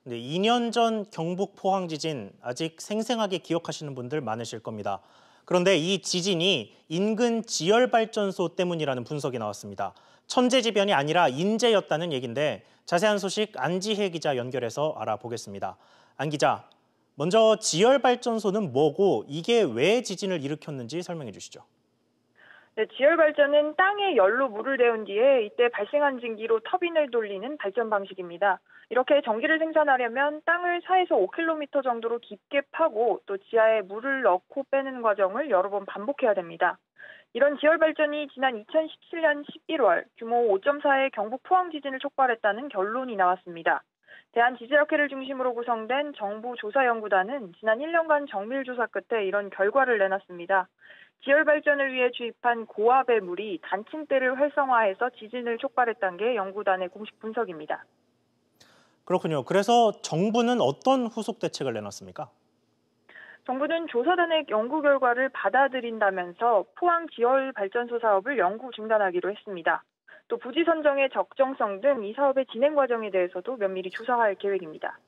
네, 2년 전 경북 포항 지진 아직 생생하게 기억하시는 분들 많으실 겁니다. 그런데 이 지진이 인근 지열발전소 때문이라는 분석이 나왔습니다. 천재지변이 아니라 인재였다는 얘기인데 자세한 소식 안지혜 기자 연결해서 알아보겠습니다. 안 기자, 먼저 지열발전소는 뭐고 이게 왜 지진을 일으켰는지 설명해 주시죠. 네, 지열발전은 땅에 열로 물을 데운 뒤에 이때 발생한 증기로 터빈을 돌리는 발전 방식입니다. 이렇게 전기를 생산하려면 땅을 4에서 5km 정도로 깊게 파고 또 지하에 물을 넣고 빼는 과정을 여러 번 반복해야 됩니다. 이런 지열발전이 지난 2017년 11월 규모 5.4의 경북 포항 지진을 촉발했다는 결론이 나왔습니다. 대한지질학회를 중심으로 구성된 정부 조사연구단은 지난 1년간 정밀조사 끝에 이런 결과를 내놨습니다. 지열발전을 위해 주입한 고압의 물이 단층대를 활성화해서 지진을 촉발했다는 게 연구단의 공식 분석입니다. 그렇군요. 그래서 정부는 어떤 후속 대책을 내놨습니까? 정부는 조사단의 연구 결과를 받아들인다면서 포항 지열발전소 사업을 영구 중단하기로 했습니다. 또 부지 선정의 적정성 등 이 사업의 진행 과정에 대해서도 면밀히 조사할 계획입니다.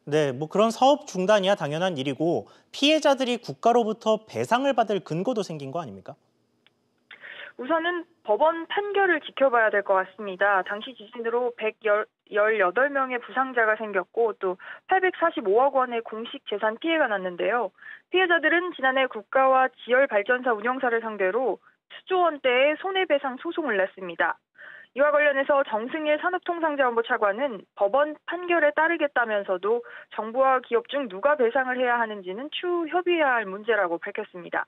네, 그런 사업 중단이야 당연한 일이고 피해자들이 국가로부터 배상을 받을 근거도 생긴 거 아닙니까? 우선은 법원 판결을 지켜봐야 될 것 같습니다. 당시 지진으로 118명의 부상자가 생겼고 또 845억 원의 공식 재산 피해가 났는데요. 피해자들은 지난해 국가와 지열발전사 운영사를 상대로 수조 원대의 손해배상 소송을 냈습니다. 이와 관련해서 정승일 산업통상자원부 차관은 법원 판결에 따르겠다면서도 정부와 기업 중 누가 배상을 해야 하는지는 추후 협의해야 할 문제라고 밝혔습니다.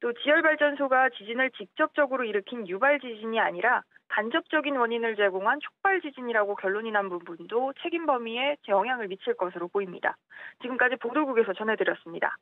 또 지열발전소가 지진을 직접적으로 일으킨 유발 지진이 아니라 간접적인 원인을 제공한 촉발 지진이라고 결론이 난 부분도 책임 범위에 영향을 미칠 것으로 보입니다. 지금까지 보도국에서 전해드렸습니다.